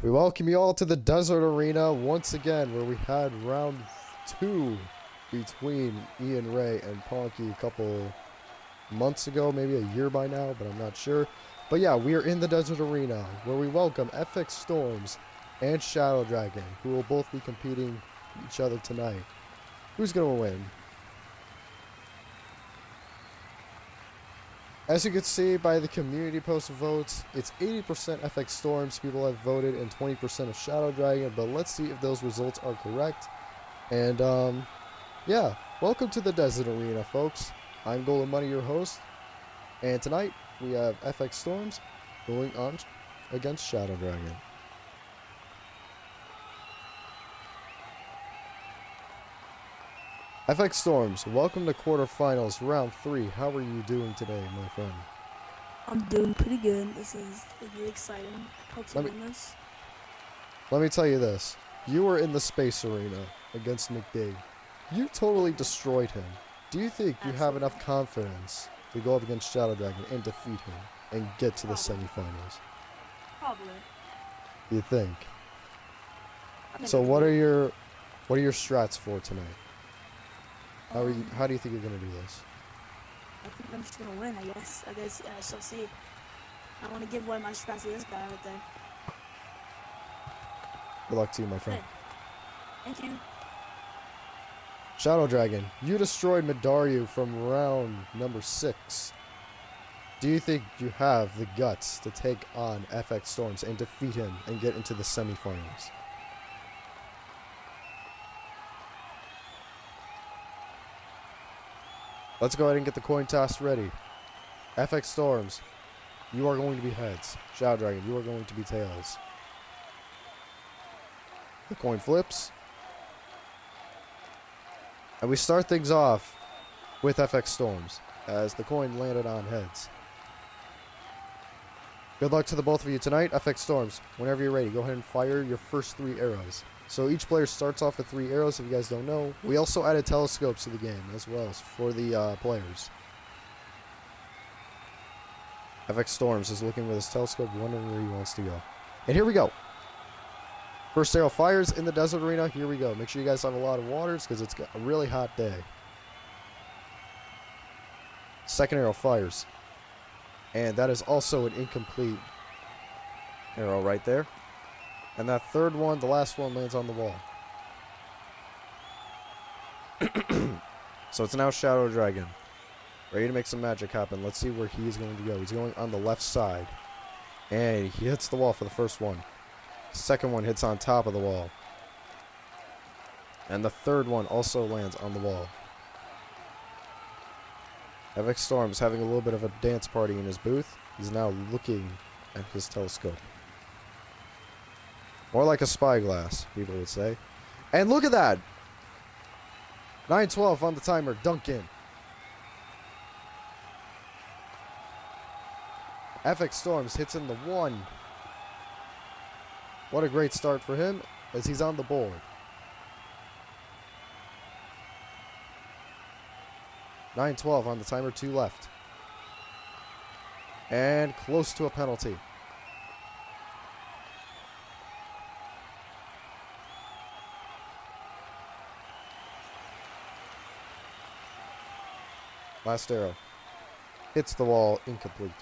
We welcome you all to the Desert Arena once again, where we had round 2 between Ian Ray and Ponky a couple months ago, maybe a year by now, but I'm not sure. But yeah, we are in the Desert Arena, where we welcome FX Stormz and ShadowDragon, who will both be competing each other tonight. Who's going to win? As you can see by the community post votes, it's 80% FX Stormz people have voted and 20% of ShadowDragon, but let's see if those results are correct. And yeah, welcome to the Desert Arena, folks. I'm Golden Money, your host, and tonight we have FX Stormz going on against ShadowDragon. FX Stormz, welcome to quarterfinals, round 3. How are you doing today, my friend? I'm doing pretty good. This is really exciting. Hope to win this. Let me tell you this. You were in the space arena against McDade. You totally destroyed him. Do you think you have enough confidence to go up against ShadowDragon and defeat him and get to the semifinals? Probably. You think? So what are your strats for tonight? How do you think you're gonna do this? I think I'm just gonna win. I guess I shall see. I want to give away my strats to this guy right there. Good luck to you, my friend. Hey. Thank you. ShadowDragon, you destroyed Midaryu from round number 6. Do you think you have the guts to take on FX Stormz and defeat him and get into the semifinals? Let's go ahead and get the coin toss ready. FX Stormz, you are going to be heads. ShadowDragon, you are going to be tails. The coin flips. And we start things off with FX Stormz as the coin landed on heads. Good luck to the both of you tonight. FX Stormz, whenever you're ready, go ahead and fire your first 3 arrows. So each player starts off with 3 arrows, if you guys don't know. We also added telescopes to the game as well for the players. FX Stormz is looking with his telescope, wondering where he wants to go. And here we go. First arrow fires in the Desert Arena. Here we go. Make sure you guys have a lot of waters because it's a really hot day. Second arrow fires. And that is also an incomplete arrow right there. And that third one, the last one, lands on the wall. So it's now ShadowDragon. Ready to make some magic happen. Let's see where he's going to go. He's going on the left side. And he hits the wall for the first one. Second one hits on top of the wall. And the third one also lands on the wall. FX Stormz having a little bit of a dance party in his booth. He's now looking at his telescope. More like a spyglass, people would say. And look at that! 9:12 on the timer, Duncan. FX Stormz hits in the 1. What a great start for him as he's on the board. 9:12 on the timer, 2 left. And close to a penalty. Last arrow. Hits the wall, incomplete.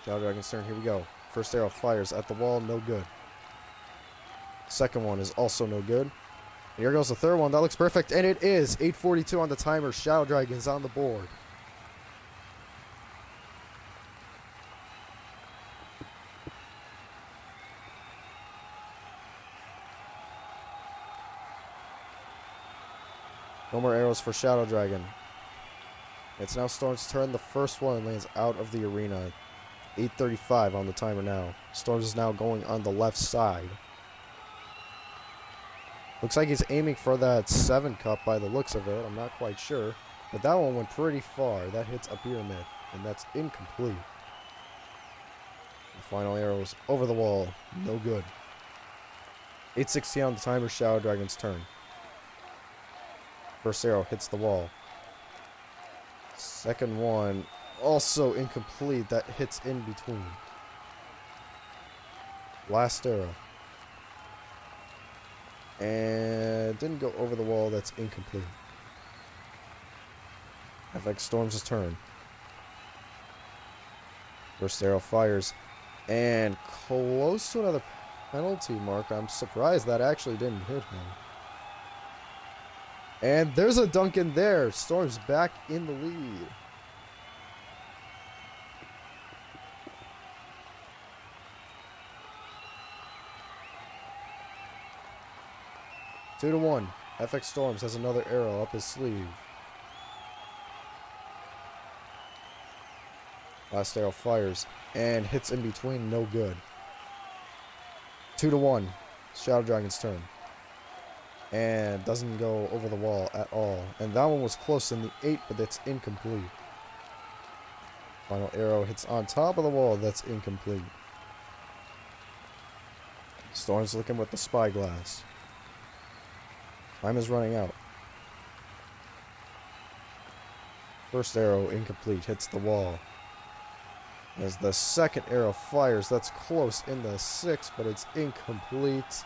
ShadowDragon's turn, here we go. First arrow fires at the wall, no good. Second one is also no good. And here goes the third one, that looks perfect, and it is! 8:42 on the timer, ShadowDragon's on the board. No more arrows for ShadowDragon. It's now Stormz's turn. The first one lands out of the arena. 8:35 on the timer now. Stormz is now going on the left side. Looks like he's aiming for that 7 cup by the looks of it. I'm not quite sure. But that one went pretty far. That hits a pyramid. And that's incomplete. The final arrows over the wall. No good. 8:16 on the timer. ShadowDragon's turn. First arrow hits the wall. Second one also incomplete. That hits in between. Last arrow. And didn't go over the wall. That's incomplete. FX Stormz' turn. First arrow fires. And close to another penalty mark. I'm surprised that actually didn't hit him. And there's a dunk in there. Stormz back in the lead. Two to one. FX Stormz has another arrow up his sleeve. Last arrow fires and hits in between, no good. 2 to 1. Shadow Dragon's turn. And doesn't go over the wall at all. And that one was close in the 8, but that's incomplete. Final arrow hits on top of the wall, that's incomplete. Stormz looking with the spyglass. Time is running out. First arrow incomplete, hits the wall. As the second arrow fires, that's close in the 6, but it's incomplete.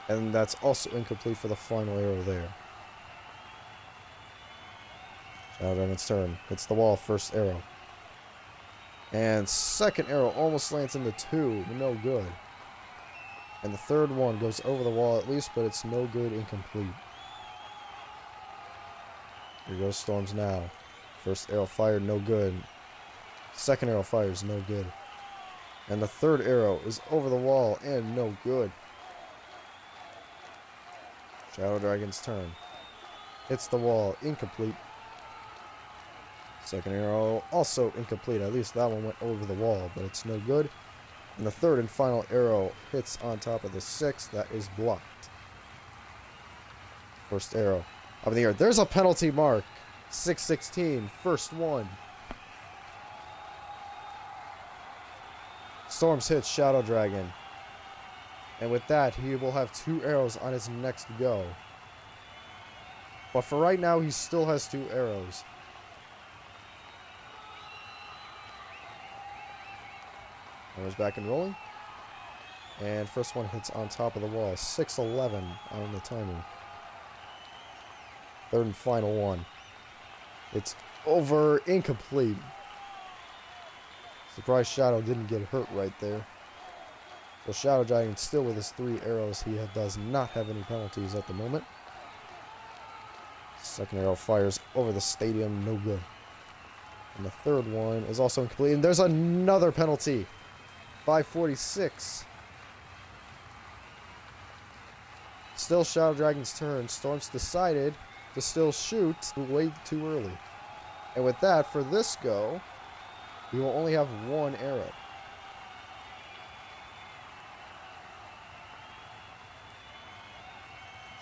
And that's also incomplete for the final arrow there. Shadow Dragon's turn. Hits the wall, first arrow. And second arrow almost lands in the 2, no good. And the third one goes over the wall at least, but it's no good, incomplete. Here goes Stormz now. First arrow fired, no good. Second arrow fires, no good. And the third arrow is over the wall and no good. Shadow Dragon's turn. Hits the wall, incomplete. Second arrow also incomplete. At least that one went over the wall, but it's no good. And the third and final arrow hits on top of the 6. That is blocked. First arrow up in the air. There's a penalty mark. 6-16. First one. Stormz hits Shadow Dragon. And with that, he will have 2 arrows on his next go. But for right now, he still has 2 arrows. Arrows back and rolling. And first one hits on top of the wall. 6-11 on the timer. Third and final one. It's over, incomplete. Surprised Shadow didn't get hurt right there. So Shadow Dragon still with his 3 arrows. He does not have any penalties at the moment. Second arrow fires over the stadium, no good. And the third one is also incomplete. And there's another penalty. 5:46. Still Shadow Dragon's turn. Stormz decided to still shoot way too early. And with that, for this go, he will only have 1 arrow.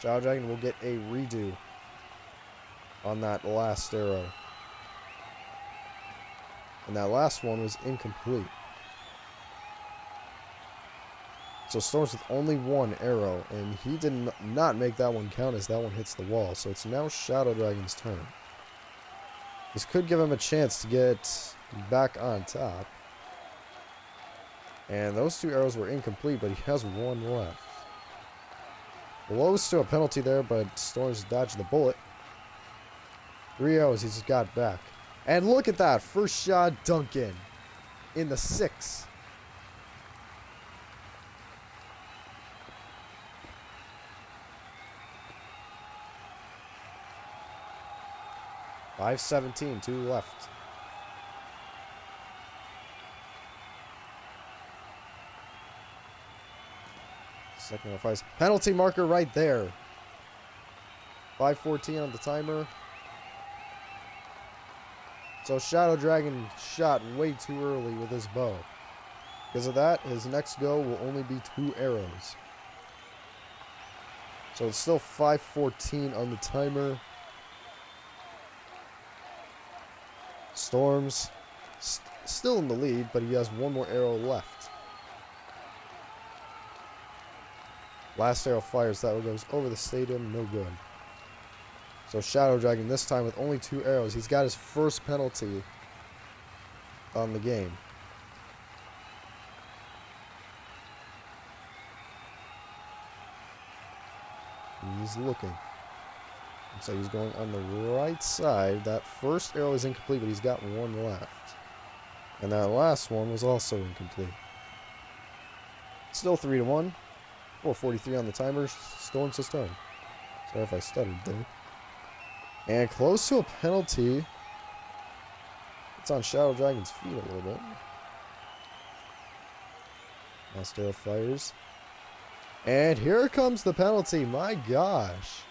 Shadow Dragon will get a redo on that last arrow. And that last one was incomplete. So Stormz with only 1 arrow, and he did not make that one count as that one hits the wall. So it's now Shadow Dragon's turn. This could give him a chance to get back on top. And those 2 arrows were incomplete, but he has 1 left. Close to a penalty there, but Stormz dodged the bullet. 3 arrows he's got back. And look at that. First shot, Duncan. In the 6. .517, 2 left. Second arrow fires. Penalty marker right there. 5:14 on the timer. So Shadow Dragon shot way too early with his bow. Because of that, his next go will only be 2 arrows. So it's still 5:14 on the timer. Stormz still in the lead, but he has 1 more arrow left. Last arrow fires. That one goes over the stadium. No good. So Shadow Dragon this time with only 2 arrows. He's got his first penalty on the game. He's looking. Looks like he's going on the right side. That first arrow is incomplete, but he's got one left. And that last one was also incomplete. Still 3-1. 4:43 on the timer. Stormz his turn. Sorry if I stuttered there. And close to a penalty. It's on Shadow Dragon's feet a little bit. Last arrow fires. And here comes the penalty. My gosh.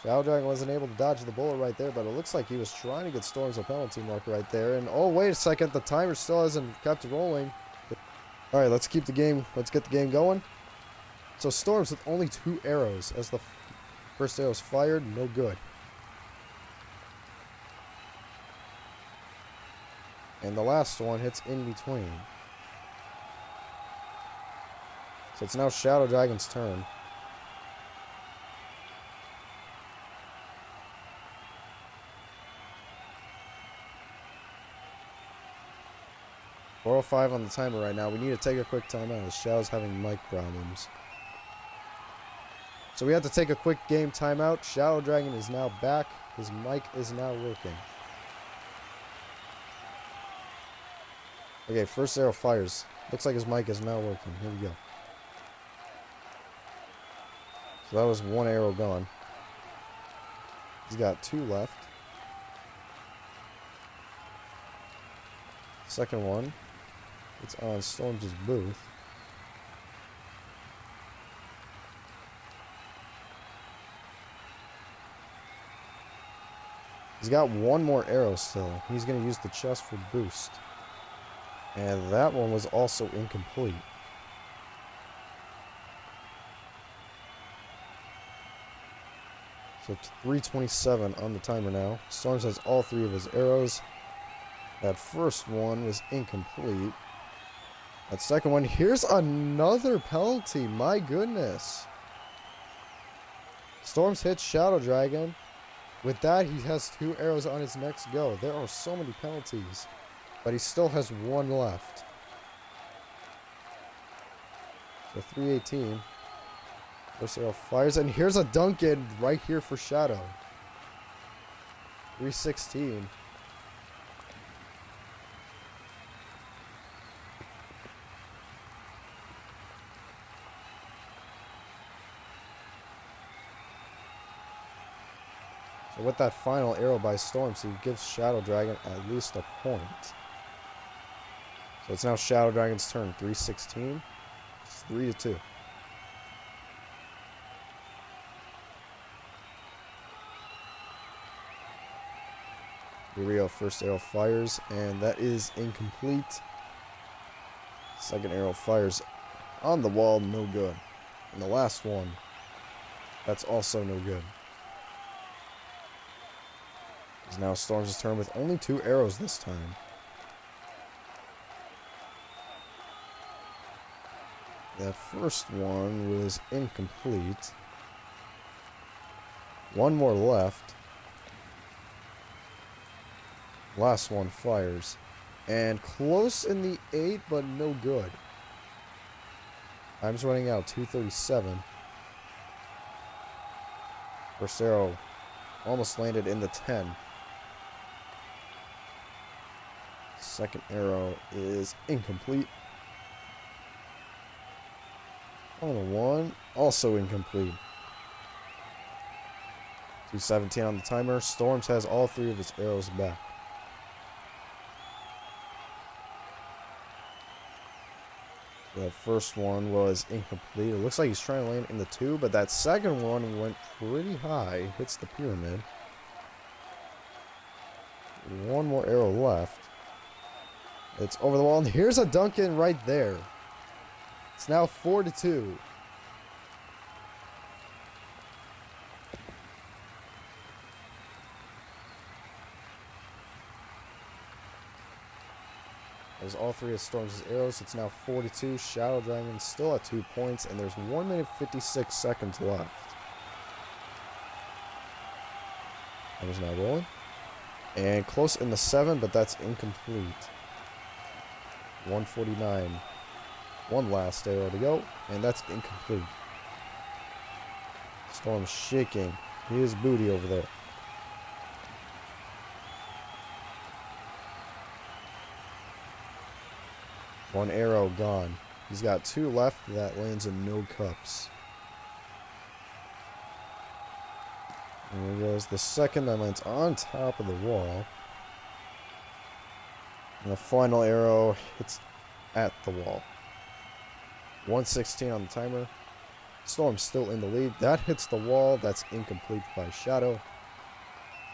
Shadow Dragon wasn't able to dodge the bullet right there, but it looks like he was trying to get Stormz a penalty mark right there. And oh, wait a second. The timer still hasn't kept rolling. All right, let's keep the game. Let's get the game going. So Stormz with only 2 arrows as the first arrow is fired. No good. And the last one hits in between. So it's now Shadow Dragon's turn. .405 on the timer right now. We need to take a quick timeout as Shadow's having mic problems. So we have to take a quick game timeout. Shadow Dragon is now back. His mic is now working. Okay, first arrow fires. Looks like his mic is now working. Here we go. So that was 1 arrow gone. He's got 2 left. Second one. It's on Stormz' booth. He's got 1 more arrow still. He's going to use the chest for boost. And that one was also incomplete. So 3:27 on the timer now. Stormz has all 3 of his arrows. That first one was incomplete. That second one, here's another penalty. My goodness. Stormz hits Shadow Dragon. With that, he has 2 arrows on his next go. There are so many penalties. But he still has 1 left. So 3:18. First arrow fires. And here's a dunk in right here for Shadow. 3:16. So with that final arrow by Stormz, he gives Shadow Dragon at least a point. So it's now Shadow Dragon's turn. 3:16. It's 3-2. Here we go. First arrow fires, and that is incomplete. Second arrow fires on the wall, no good. And the last one, that's also no good. It's now Stormz' turn with only 2 arrows this time. That first one was incomplete. 1 more left. Last one fires. And close in the 8, but no good. Time's running out. 2:37. First arrow almost landed in the 10. Second arrow is incomplete. Final one, also incomplete. 2:17 on the timer. Stormz has all 3 of his arrows back. The first one was incomplete. It looks like he's trying to land in the 2, but that second one went pretty high. Hits the pyramid. 1 more arrow left. It's over the wall, and here's a dunk in right there. It's now 4-2. There's all 3 of Stormz' arrows. It's now 4-2. Shadow Dragon still at 2 points, and there's 1 minute 56 seconds left. That was now rolling. And close in the 7, but that's incomplete. 1:49. One last arrow to go, and that's incomplete. Storm's shaking his booty over there. One arrow gone. He's got 2 left. That lands in no cups. And there goes the second. That lands on top of the wall. And the final arrow hits at the wall. 1:16 on the timer. Storm's still in the lead. That hits the wall. That's incomplete by Shadow.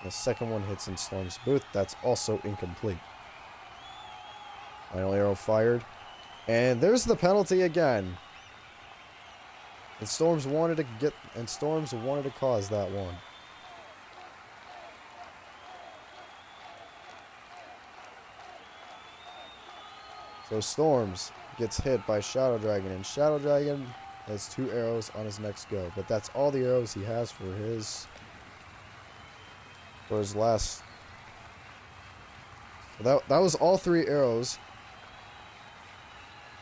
The second one hits in Storm's booth. That's also incomplete. Final arrow fired. And there's the penalty again. And Stormz wanted to cause that one. So Stormz gets hit by Shadow Dragon, and Shadow Dragon has 2 arrows on his next go. But that's all the arrows he has for his last. That was all 3 arrows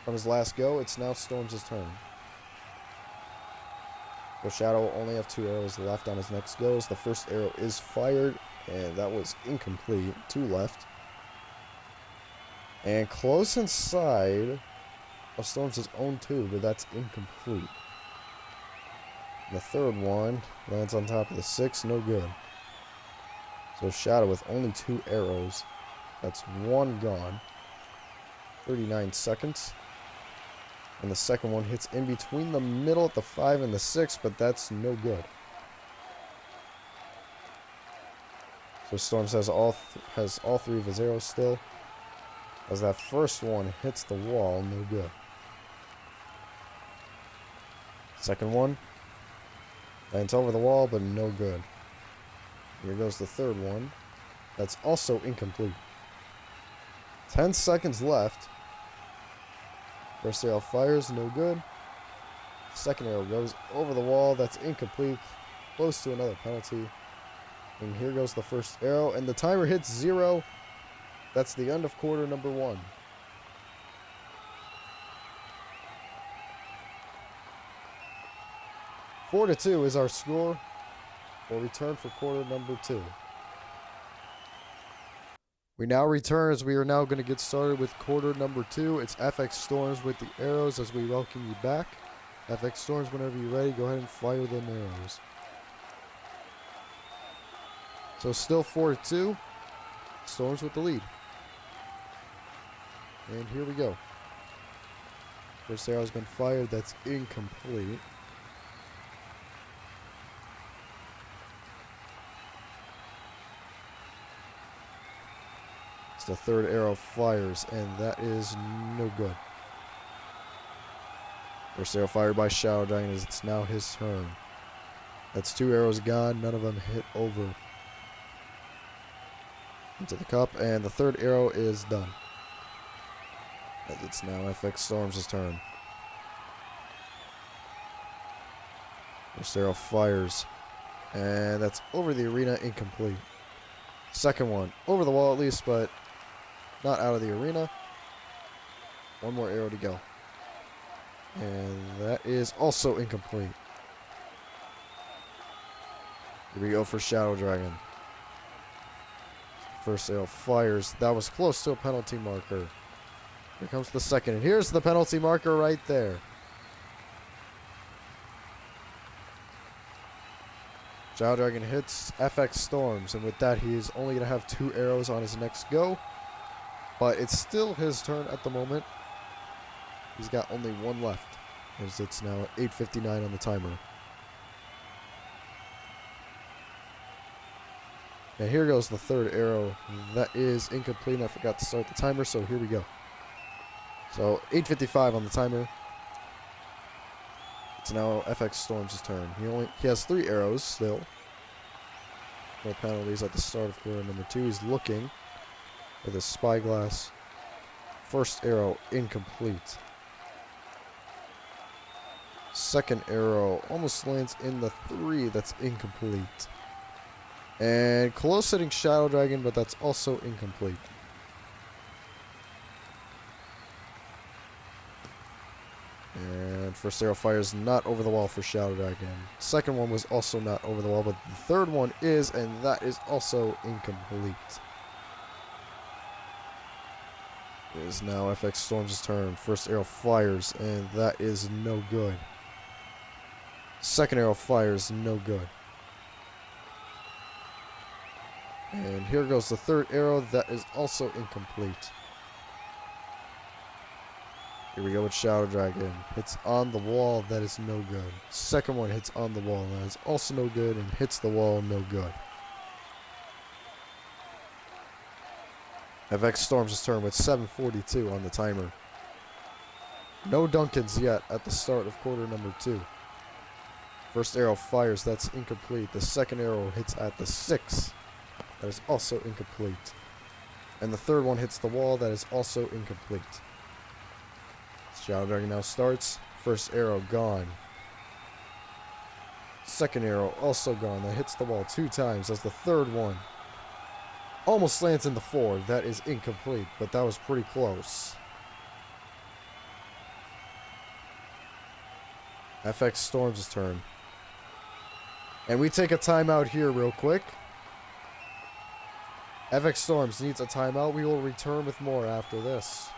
from his last go. It's now Stormz' turn. So Shadow will only have 2 arrows left on his next goes. The first arrow is fired, and that was incomplete. 2 left. And close inside of Stormz' own 2, but that's incomplete. And the third one lands on top of the 6, no good. So Shadow with only 2 arrows. That's 1 gone. 39 seconds. And the second one hits in between the middle at the 5 and the 6, but that's no good. So Stormz has all 3 of his arrows still. As that first one hits the wall, no good. Second one lands over the wall, but no good. Here goes the third one. That's also incomplete. 10 seconds left. First arrow fires, no good. Second arrow goes over the wall, that's incomplete. Close to another penalty. And here goes the first arrow, and the timer hits 0. That's the end of quarter number 1. Four to 2 is our score. We'll return for quarter number 2. We now return as we are now going to get started with quarter number 2. It's FX Stormz with the arrows as we welcome you back. FX Stormz, whenever you're ready, go ahead and fire them arrows. So still 4 to 2. Stormz with the lead. And here we go. First arrow's been fired. That's incomplete. The third arrow fires, and that is no good. First arrow fired by Shadow Dragon as it's now his turn. That's 2 arrows gone. None of them hit over into the cup, and the third arrow is done. As it's now FX Stormz' turn. First arrow fires, and that's over the arena, incomplete. Second one over the wall at least, but not out of the arena. 1 more arrow to go. And that is also incomplete. Here we go for Shadow Dragon. First arrow fires. That was close to a penalty marker. Here comes the second. And here's the penalty marker right there. Shadow Dragon hits FX Stormz, and with that he is only going to have 2 arrows on his next go. But it's still his turn at the moment. He's got only 1 left, as it's now 8:59 on the timer. And here goes the third arrow. That is incomplete. I forgot to start the timer, so here we go. So 8:55 on the timer. It's now FX Stormz' turn. He has 3 arrows still. No penalties at the start of quarter number 2. He's looking with his spyglass. First arrow incomplete. Second arrow almost lands in the 3. That's incomplete. And close hitting Shadow Dragon, but that's also incomplete. First arrow fires not over the wall for Shadow Dragon. Second one was also not over the wall, but the third one is, and that is also incomplete. It is now FX Stormz' turn. First arrow fires, and that is no good. Second arrow fires, no good. And here goes the third arrow, that is also incomplete. Here we go with Shadow Dragon. Hits on the wall, that is no good. Second one hits on the wall, that is also no good, and hits the wall, no good. FX Stormz' turn with 7:42 on the timer. No Duncans yet at the start of quarter number 2. First arrow fires, that's incomplete. The second arrow hits at the 6. That is also incomplete. And the third one hits the wall, that is also incomplete. Shadow Dragon now starts. First arrow gone. Second arrow also gone. That hits the wall 2 times. That's the third one. Almost lands in the 4. That is incomplete, but that was pretty close. FX Stormz' turn. And we take a timeout here real quick. FX Stormz needs a timeout. We will return with more after this.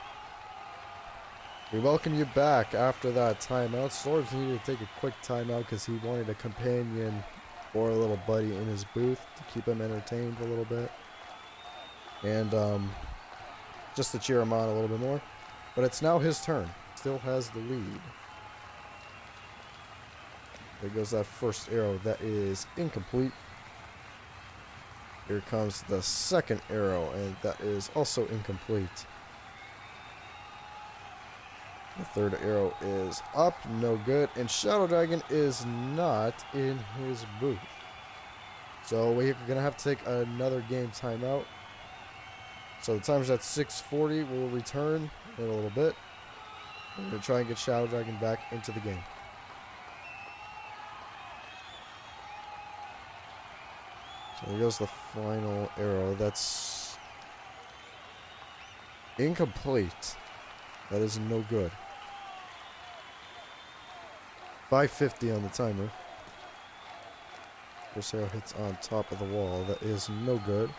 We welcome you back after that timeout. Stormz needed to take a quick timeout because he wanted a companion or a little buddy in his booth to keep him entertained a little bit. And just to cheer him on a little bit more. But it's now his turn. Still has the lead. There goes that first arrow. That is incomplete. Here comes the second arrow, and that is also incomplete. The third arrow is up, no good, and Shadow Dragon is not in his booth. So we're going to have to take another game timeout. So the timer's at 6:40. We'll return in a little bit. We're going to try and get Shadow Dragon back into the game. So there goes the final arrow. That's incomplete. That is no good. 5:50 on the timer. First arrow hits on top of the wall. That is no good.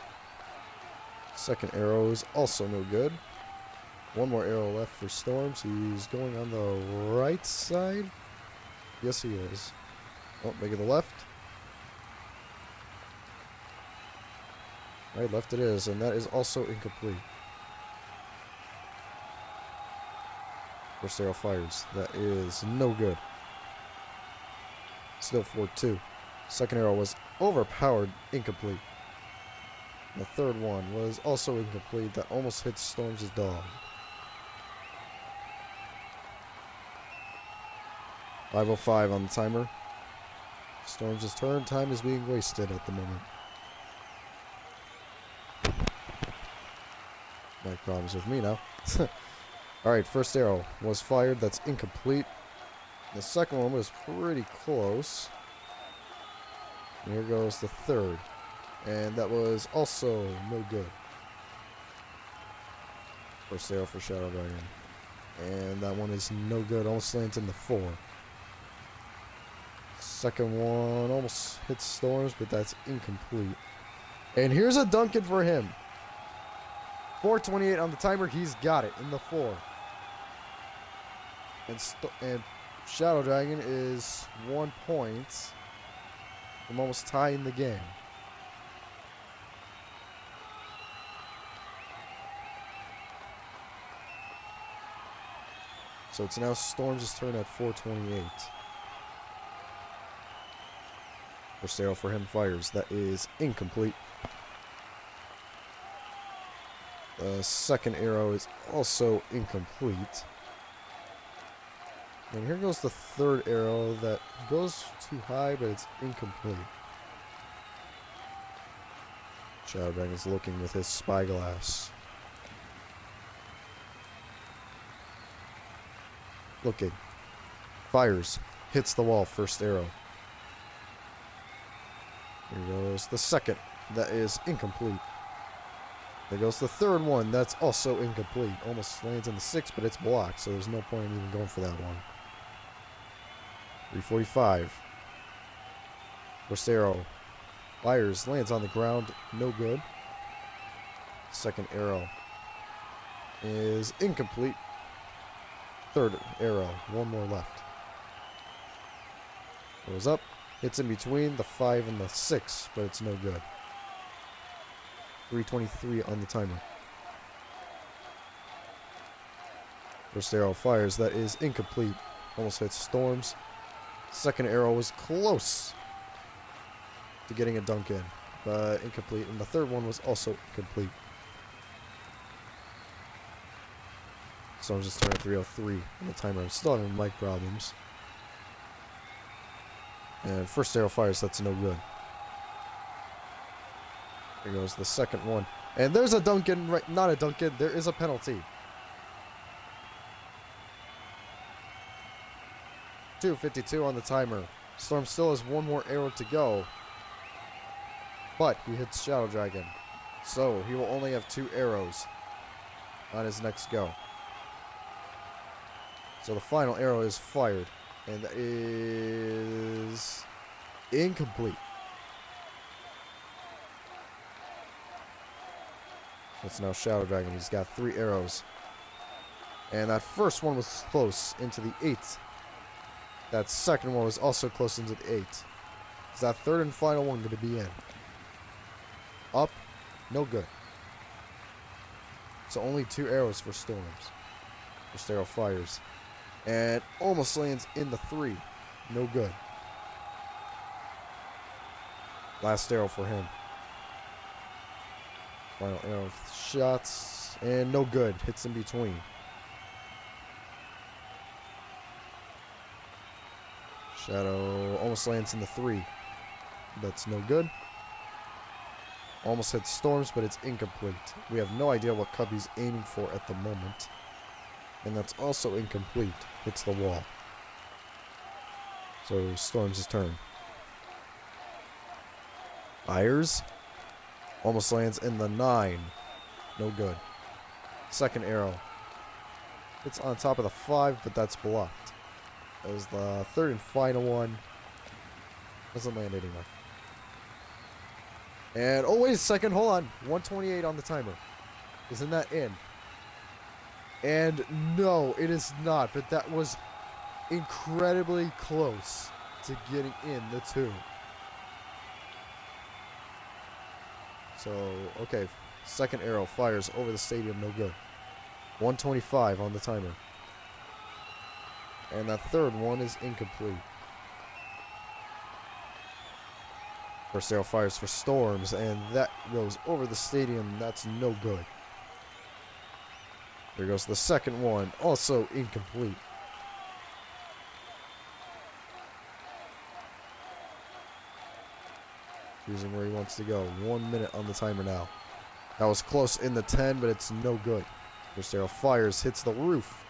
Second arrow is also no good. One more arrow left for Stormz. He's going on the right side. Yes, he is. Oh, make it the left. Right, left it is, and that is also incomplete. First arrow fires. That is no good. Still 4-2. Second arrow was overpowered, incomplete. And the third one was also incomplete. That almost hits Stormz' dog. 5:05 on the timer. Stormz' turn. Time is being wasted at the moment. No problems with me now. Alright, first arrow was fired. That's incomplete. The second one was pretty close. And here goes the third. And that was also no good. First arrow for Shadow Dragon. And that one is no good. Almost lands in the 4. Second one almost hits Stormz, but that's incomplete. And here's a Duncan for him. 4:28 on the timer. He's got it in the 4. And Shadow Dragon is 1 point from almost tying the game. So it's now Stormz' turn at 4:28. First arrow for him fires. That is incomplete. The second arrow is also incomplete. And here goes the third arrow that goes too high, but it's incomplete. Shadow Dragon is looking with his spyglass. Looking. Fires. Hits the wall. First arrow. Here goes the second. That is incomplete. There goes the third one. That's also incomplete. Almost lands in the 6, but it's blocked, so there's no point in even going for that one. 3:45. First arrow fires, lands on the ground, no good. Second arrow is incomplete. Third arrow, one more left. Goes up, hits in between the 5 and the 6, but it's no good. 3:23 on the timer. First arrow fires, that is incomplete. Almost hits Stormz. Second arrow was close to getting a dunk in, but incomplete. And the third one was also incomplete. Stormz just turned 3:03 on the timer. I'm still having mic problems. And first arrow fires, that's no good. Here goes the second one. And there's a dunk in, right? Not a dunk in, there is a penalty. 2:52 on the timer. Stormz still has one more arrow to go. But he hits Shadow Dragon. So he will only have 2 arrows on his next go. So the final arrow is fired. And that is incomplete. It's now Shadow Dragon. He's got 3 arrows. And that first one was close into the 8. That second one was also close into the 8. Is that third and final one going to be in? Up, no good. So only 2 arrows for Stormz. First arrow fires. And almost lands in the 3. No good. Last arrow for him. Final arrow shots. And no good. Hits in between. Shadow almost lands in the 3. That's no good. Almost hits Stormz, but it's incomplete. We have no idea what Cubby's aiming for at the moment. And that's also incomplete. Hits the wall. So Stormz' turn. Fires. Almost lands in the 9. No good. Second arrow. It's on top of the 5, but that's blocked. That was the third and final one. Doesn't land anywhere. And, oh wait a second, hold on. 1:28 on the timer. Isn't that in? And no, it is not, but that was incredibly close to getting in the 2. So, okay, second arrow fires over the stadium, no good. 1:25 on the timer. And that third one is incomplete. First arrow fires for Stormz, and that goes over the stadium. That's no good. There goes the second one, also incomplete. Choosing where he wants to go. 1 minute on the timer now. That was close in the 10, but it's no good. First arrow fires, hits the roof.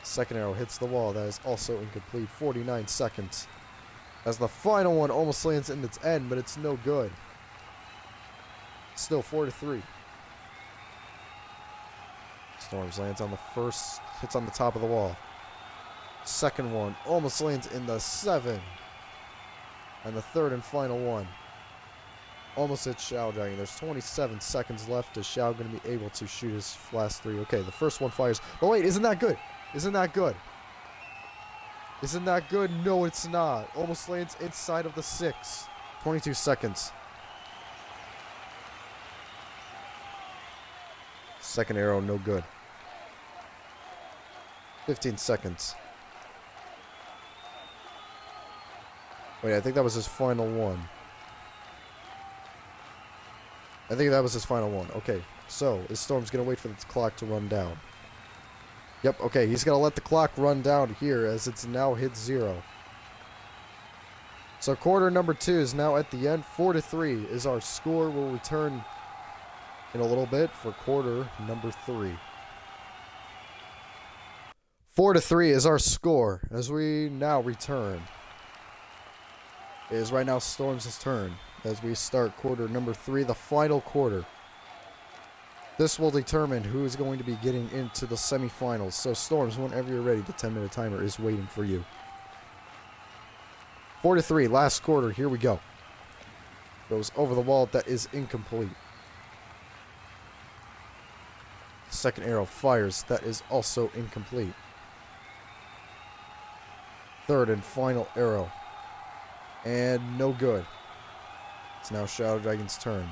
Second arrow hits the wall. That is also incomplete. 49 seconds. As the final one almost lands in its end, but it's no good. Still 4-3. Stormz lands on the first, hits on the top of the wall. Second one almost lands in the 7. And the third and final one almost hits Shadow Dragon. There's 27 seconds left. Is Shadow going to be able to shoot his last 3? Okay, the first one fires. But wait, isn't that good? Isn't that good? Isn't that good? No, it's not. Almost lands inside of the 6. 22 seconds. Second arrow, no good. 15 seconds. Wait, I think that was his final one. I think that was his final one. Okay, so is Stormz going to wait for the clock to run down? Yep, okay, he's going to let the clock run down here as it's now hit 0. So quarter number 2 is now at the end. 4-3 is our score. We'll return in a little bit for quarter number 3. 4-3 is our score as we now return. It is right now Stormz' turn as we start quarter number 3, the final quarter. This will determine who is going to be getting into the semifinals. So Stormz, whenever you're ready, the 10-minute timer is waiting for you. 4-3, last quarter. Here we go. Goes over the wall. That is incomplete. Second arrow fires. That is also incomplete. Third and final arrow. And no good. It's now Shadow Dragon's turn.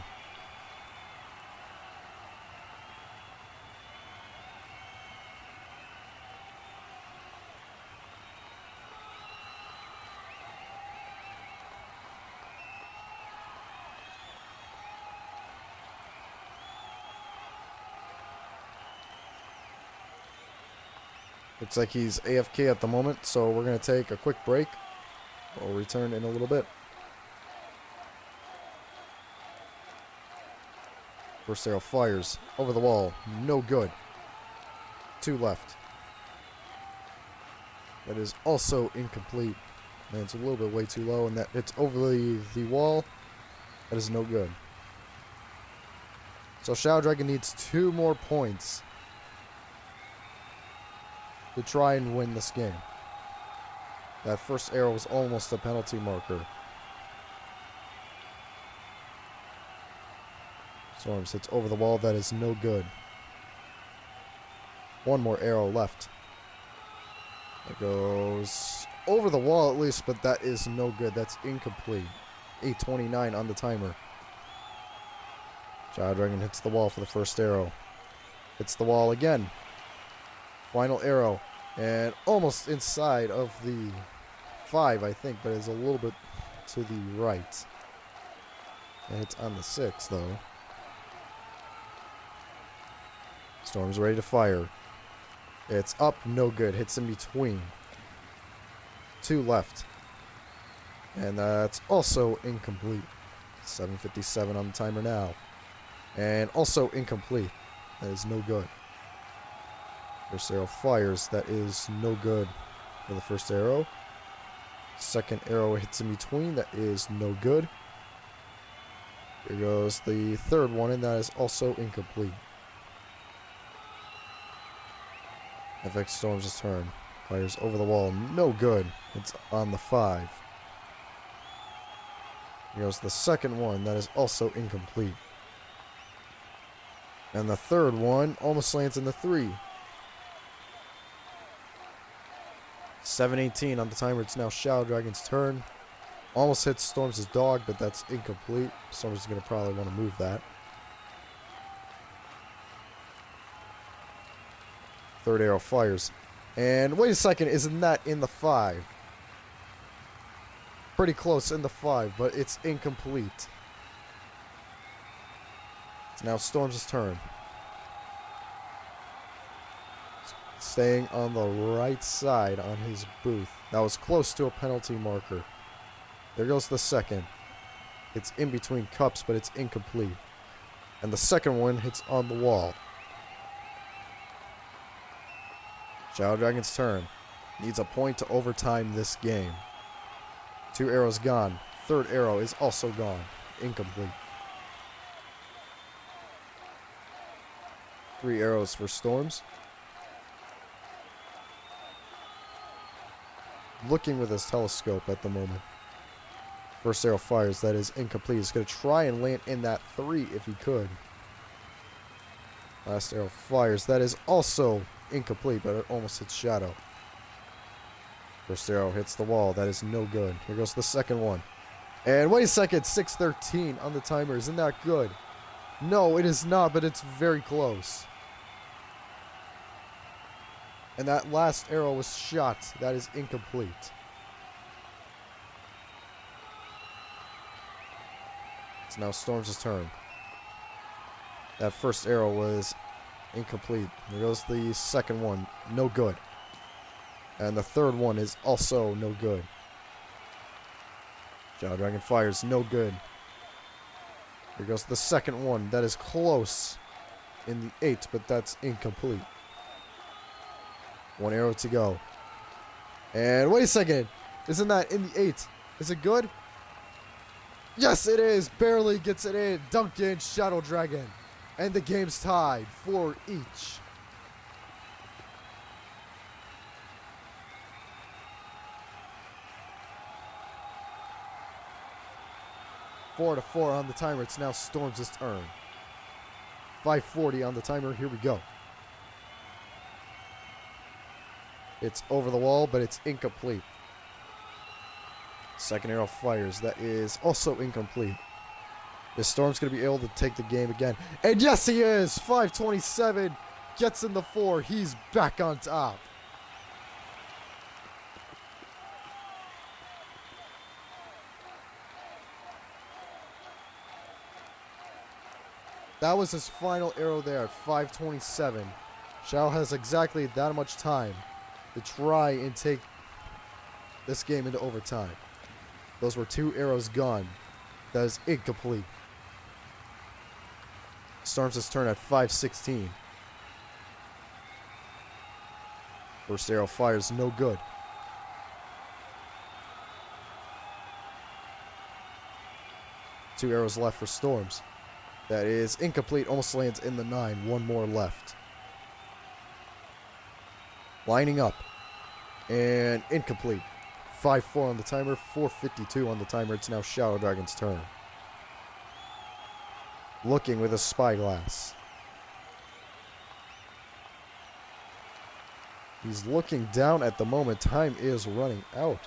Looks like he's AFK at the moment, so we're going to take a quick break. We'll return in a little bit. First arrow fires over the wall. No good. 2 left. That is also incomplete. And it's a little bit way too low, and that it's over the wall. That is no good. So Shadow Dragon needs 2 more points to try and win this game. That first arrow was almost a penalty marker. Stormz hits over the wall. That is no good. 1 more arrow left. It goes over the wall at least, but that is no good. That's incomplete. 8:29 on the timer. Shadow Dragon hits the wall for the first arrow. Hits the wall again. Final arrow. And almost inside of the 5, I think, but it's a little bit to the right. And it's on the 6, though. Stormz ready to fire. It's up, no good. Hits in between. 2 left. And that's also incomplete. 7:57 on the timer now. And also incomplete. That is no good. First arrow fires. That is no good for the first arrow. Second arrow hits in between. That is no good. Here goes the third one, and that is also incomplete. FX Stormz' turn. Fires over the wall. No good. It's on the 5. Here goes the second one. That is also incomplete. And the third one almost lands in the 3. 7:18 on the timer. It's now Shadow Dragon's turn. Almost hits Stormz' dog, but that's incomplete. Stormz is going to probably want to move that. Third arrow fires. And wait a second, isn't that in the 5? Pretty close in the 5, but it's incomplete. It's now Stormz' turn. Staying on the right side on his booth. That was close to a penalty marker. There goes the second. It's in between cups, but it's incomplete. And the second one hits on the wall. Shadow Dragon's turn. Needs a point to overtime this game. 2 arrows gone. Third arrow is also gone. Incomplete. 3 arrows for Stormz. Looking with his telescope at the moment. First arrow fires. That is incomplete. He's going to try and land in that 3 if he could. Last arrow fires. That is also incomplete, but it almost hits Shadow. First arrow hits the wall. That is no good. Here goes the second one. And wait a second. 6:13 on the timer. Isn't that good? No, it is not, but it's very close. And that last arrow was shot. That is incomplete. It's now Stormz' turn. That first arrow was incomplete. There goes the second one. No good. And the third one is also no good. Shadow Dragon fires. No good. Here goes the second one. That is close in the 8, but that's incomplete. 1 arrow to go. And wait a second. Isn't that in the 8? Is it good? Yes, it is. Barely gets it in. Dunked in. Shadow Dragon. And the game's tied. 4 each. 4-4 on the timer. It's now Stormz' turn. 5:40 on the timer. Here we go. It's over the wall, but it's incomplete. Second arrow fires. That is also incomplete. Is Stormz going to be able to take the game again? And yes, he is! 5:27. Gets in the 4. He's back on top. That was his final arrow there at 5:27. Shadow has exactly that much time to try and take this game into overtime. Those were 2 arrows gone. That is incomplete. Stormz' turn at 5:16. First arrow fires, no good. Two arrows left for Stormz. That is incomplete, almost lands in the 9. One more left. Lining up. And incomplete. 5-4 on the timer, 4:52 on the timer. It's now Shadow Dragon's turn. Looking with a spyglass. He's looking down at the moment. Time is running out.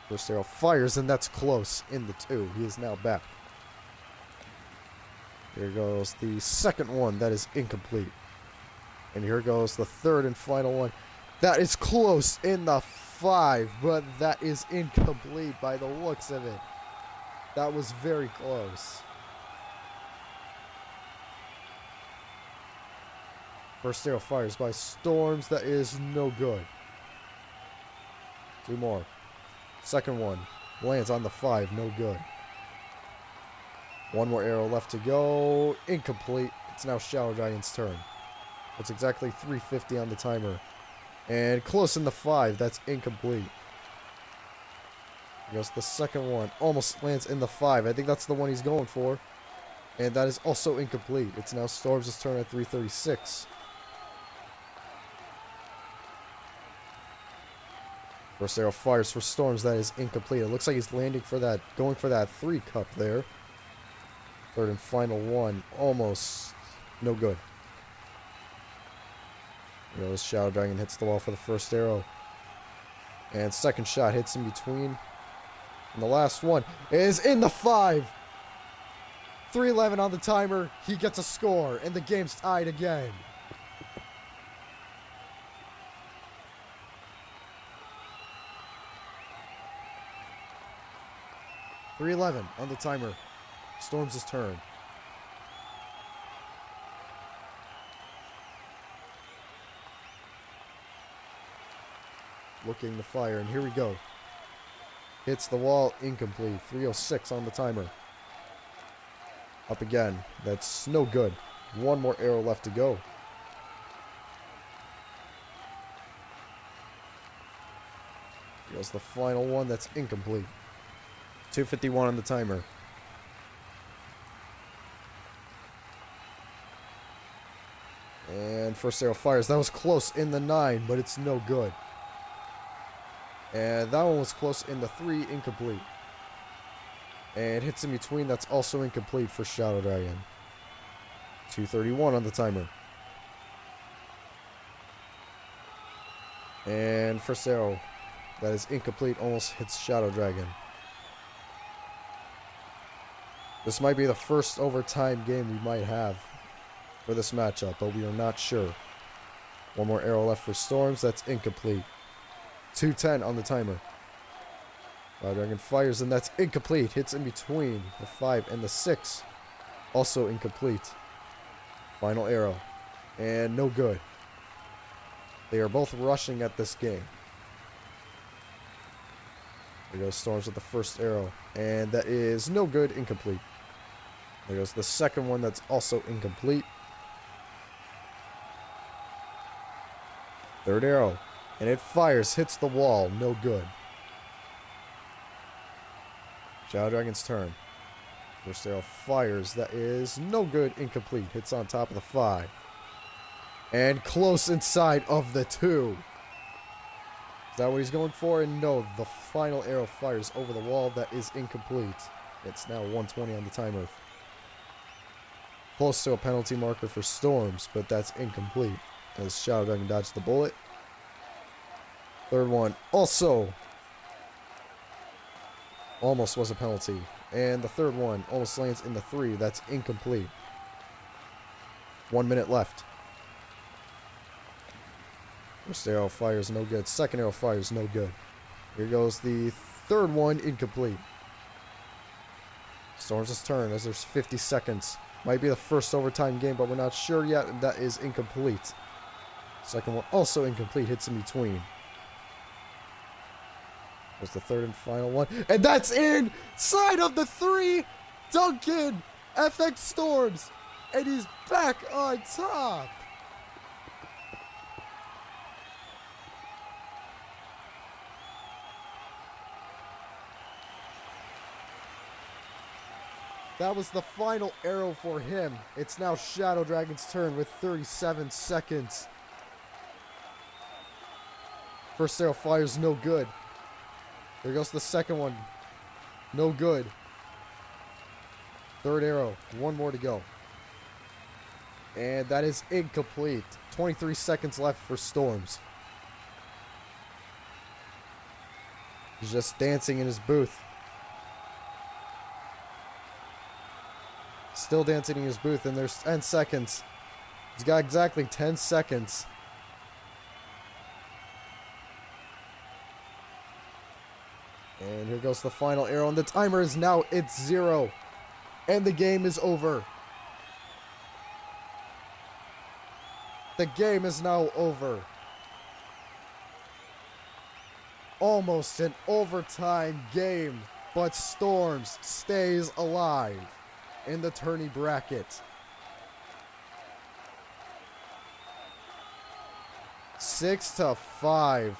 First arrow fires, and that's close in the 2. He is now back. Here goes the second one. That is incomplete. And here goes the third and final one. That is close in the 5, but that is incomplete by the looks of it. That was very close. First arrow fires by Stormz. That is no good. 2 more. Second one lands on the 5. No good. 1 more arrow left to go. Incomplete. It's now Shadow Dragon's turn. It's exactly 3:50 on the timer. And close in the 5. That's incomplete. Here goes the second one. Almost lands in the 5. I think that's the one he's going for. And that is also incomplete. It's now Stormz' turn at 3:36. First arrow fires for Stormz. That is incomplete. It looks like he's landing for that, going for that 3 cup there. Third and final one. Almost no good. Here goes Shadow Dragon. Hits the wall for the first arrow. And second shot hits in between. And the last one is in the 5. 3:11 on the timer. He gets a score. And the game's tied again. .311 on the timer. Stormz' turn. Looking to fire, and here we go. Hits the wall, incomplete. 3:06 on the timer. Up again. That's no good. 1 more arrow left to go. Here's the final one. That's incomplete. 2:51 on the timer. And first arrow fires. That was close in the 9, but it's no good. And that one was close in the 3, incomplete. And hits in between. That's also incomplete for Shadow Dragon. 2:31 on the timer. And first arrow. That is incomplete. Almost hits Shadow Dragon. This might be the first overtime game we might have for this matchup, but we are not sure. 1 more arrow left for Stormz. That's incomplete. 2:10 on the timer. Shadow Dragon fires, and that's incomplete. Hits in between the 5 and the 6. Also incomplete. Final arrow. And no good. They are both rushing at this game. There goes Stormz with the first arrow. And that is no good, incomplete. There goes the second one. That's also incomplete. Third arrow. And it fires, hits the wall, no good. Shadow Dragon's turn. First arrow fires, that is no good, incomplete. Hits on top of the 5. And close inside of the 2. Is that what he's going for? And no, the final arrow fires over the wall. That is incomplete. It's now 120 on the timer. Close to a penalty marker for Stormz, but that's incomplete. As Shadow Dragon dodged the bullet. Third one also almost was a penalty. And the third one almost lands in the 3. That's incomplete. 1 minute left. First arrow fires no good. Second arrow fires no good. Here goes the third one, incomplete. Stormz' turn as there's 50 seconds. Might be the first overtime game, but we're not sure yet, and that is incomplete. Second one also incomplete, hits in between. There's the third and final one, and that's inside of the 3! Duncan! FX Stormz! And he's back on top! That was the final arrow for him. It's now Shadow Dragon's turn with 37 seconds. First arrow fires no good. There goes the second one. No good. Third arrow. One more to go. And that is incomplete. 23 seconds left for Stormz. He's just dancing in his booth. Still dancing in his booth, and there's 10 seconds. He's got exactly 10 seconds. And here goes the final arrow, and the timer is now at 0. And the game is over. The game is now over. Almost an overtime game, but Stormz stays alive in the tourney bracket. 6-5.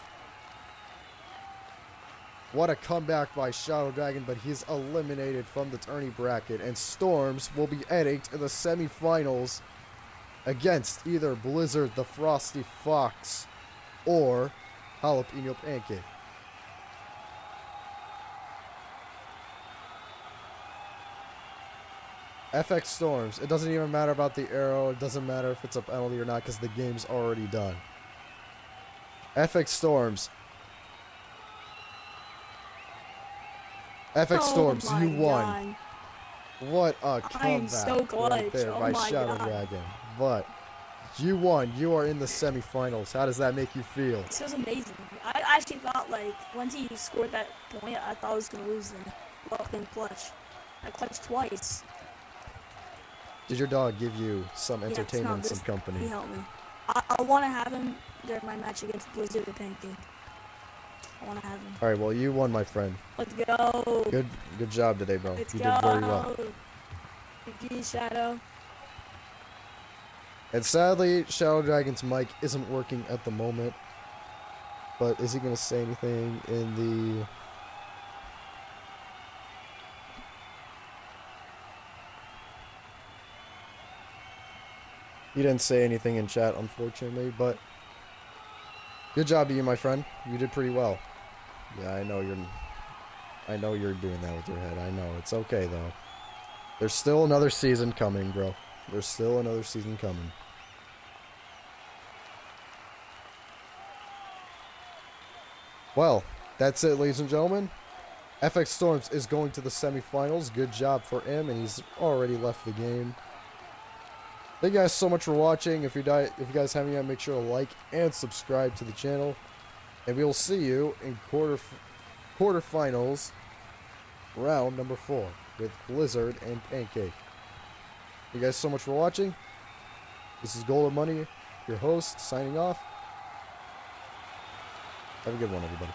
What a comeback by Shadow Dragon, but he's eliminated from the tourney bracket, and Stormz will be heading to the semifinals against either Blizzard the Frosty Fox or Jalapeno Pancake. FX Stormz. It doesn't even matter about the arrow. It doesn't matter if it's a penalty or not because the game's already done. FX Stormz. FX Stormz, you won. God. What a comeback so right there by Shadow Dragon. But you won. You are in the semifinals. How does that make you feel? This was amazing. I actually thought, like, once he scored that point, I thought I was going to lose then. Well, in clutch. I clutched twice. Did your dog give you some entertainment and some company? He helped me. I want to have him during my match against Blizzard or Pancake. I want to have him. All right, well, you won, my friend. Let's go. Good job today, bro. Let's you go. did very well. GG, Shadow. And sadly, Shadow Dragon's mic isn't working at the moment. But is he going to say anything in the... He didn't say anything in chat, unfortunately, but good job to you, my friend. You did pretty well. Yeah, I know you're doing that with your head. I know. It's okay, though. There's still another season coming, bro. There's still another season coming. Well, that's it, ladies and gentlemen. FX Stormz is going to the semifinals. Good job for him, and he's already left the game. Thank you guys so much for watching. If you guys haven't yet, make sure to like and subscribe to the channel. And we will see you in quarterfinals round number 4 with Blizzard and Pancake. Thank you guys so much for watching. This is Golden Money, your host, signing off. Have a good one, everybody.